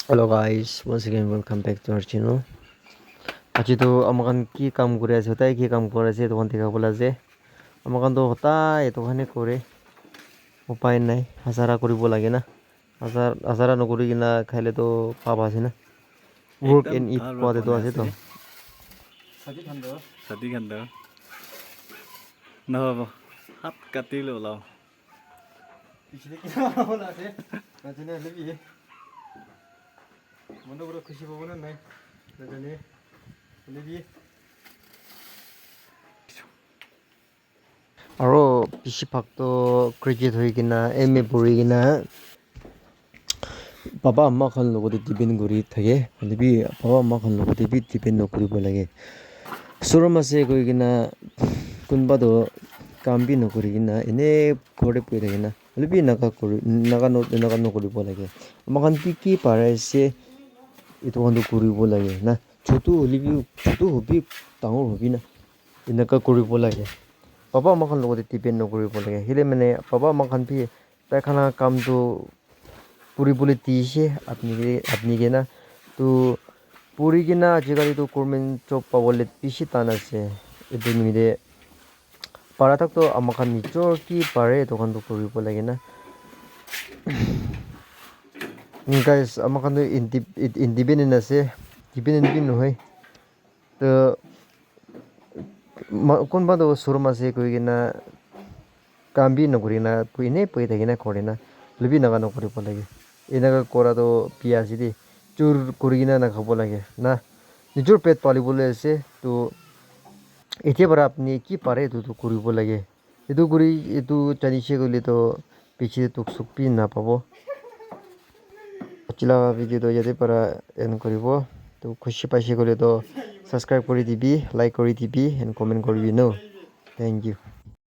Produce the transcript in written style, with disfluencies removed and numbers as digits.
Hello guys, once again welcome back to our channel. আজি তো আমাকান কি কাম করে আছে হতাই কি কাম করে আছে তখন দেখা বলা যে আমাকান তো হতাই এতখানি করে উপায় নাই হাজারা কৰিব লাগে না হাজাৰা নকৰি কিনা খাইলে তো পাপ আছে না work একদম and eat ভাল কোৱাতে তো আছে তো ছাতি খান্দ নহ'ব হাত কাটি ওলাও পিছলে কি বলা আছে নাজানে লবি মনে পুরো খুশি পাবো না নাই নাজানে লবি আৰু বেছিভাগতো ক্ৰিকেট হৈ কিনা এম এ পঢ়ি কিনা পাপা আম্মাখন লগতে ডিপেণ্ড কৰি থাকে হ'লেবি পাপা আম্মাখন লগতে বি ডিপেণ্ড নকৰিব লাগে ওচৰৰ মাছে গৈ কিনা কোনোবাতো কাম বি নকৰি কিনা এনেই ঘৰতে পৰি থাকে না হ'লেবি এনেকুৱা নকৰিব লাগে আমাখন কি পাৰে আছে এইটো কামটো কৰিব লাগে না ছোটো হবি ডাঙৰ হবি না এনেকুৱা কৰিব লাগে পাপা আমাখন লগতে ডিপেণ্ড নকৰিব লাগে সেইলে মানে পাপা আমাখন বি পায়খানা কামটো কৰিবলৈ দিছে আপনি না তো পঢ়ি কিনা আজিকালিতো গভৰ্ণমেণ্ট জব পাবলৈ বেছি টান আছে এইটো নিমিলে পাৰা থাকতো আমাখন নিজৰ কি পাৰে এইটোখনটো কৰিব লাগে না গাইজ আমাখনতো ইণ্ডিপেণ্ডেণ্ট আছে ডিপেণ্ডেণ্ট বি নহয় তো কোনোবাতো ওচৰৰ মাছে কৈ কিনা কাম বি নকৰি কিনা এনেই পৰি থাকি না কৰে না লবি এনেকুৱা নকৰিব লাগে এনেকুৱা কৰাটো বিয়া আছে দেই জোৰ কৰি কিনা নাখাব লাগে না নিজৰ পেট পালিবলৈ আছে তো এতিয়াৰ পৰা আপুনি কি পাৰে এইটোতো কৰিব লাগে এইটো জানিছে গ'লেতো পিছে তোক চুক বি নাপাব চিলা ভিডিঅ'টো ইয়াতে পৰা এণ্ড কৰিব তো খুচি পাইছে গ'লেতো ছাবস্ক্ৰাইব কৰি দিবি লাইক কৰি দিবি এণ্ড কমেণ্ট কৰিবি ন থেংক ইউ